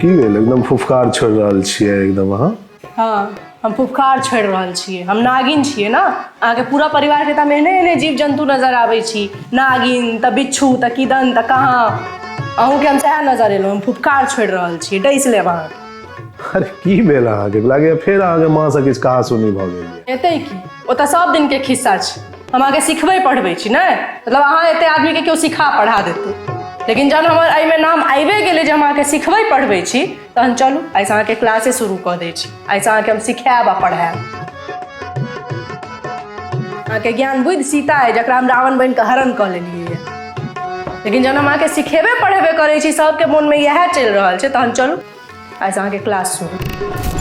की भेल एकदम फुफकार छोड़ रहल छियै एकदम अहाँ? हाँ हम फुफकार छोड़ रहल छियै। हम नागिन छियै ना, अहाँके पूरा परिवार के तऽ एहने एहने जीव जंतु नजर आबै छी। नागिन तऽ बिच्छू तऽ किदन तऽ कहाँ, अहूँके हम सएह नजर एलहुँ। हम फुफकार छोड़ि रहल छियै, डैस लेब अहाँ। अरे की भेल अहाँके? लागैए फेर अहाँके माँ से किछु कहा सुनी भऽ गेल। एतै की, ओ तऽ सब दिन के खिस्सा छै। हम अहाँके सिखबै पढ़बै छी ने, मतलब अहाँ एते आदमी के केओ सिखा पढ़ा देतै। लेकिन जहन हमर एहिमे नाम आबे गेलै जे हम अहाँके सिखबै पढ़बै छी, तहन चलू आइसँ अहाँके क्लासे शुरू कऽ दै छी। आइसँ अहाँके हम सिखायब आ पढ़ायब। अहाँके ज्ञान बुद्धि सीता अइ जकरा हम रावण बनि कऽ हरण कऽ लेलियै है। लेकिन जहन हम अहाँके सिखेबे पढ़ेबे करै छी, सबके मोनमे इएह चलि रहल छै, तहन चलू आइसँ अहाँके क्लास शुरू।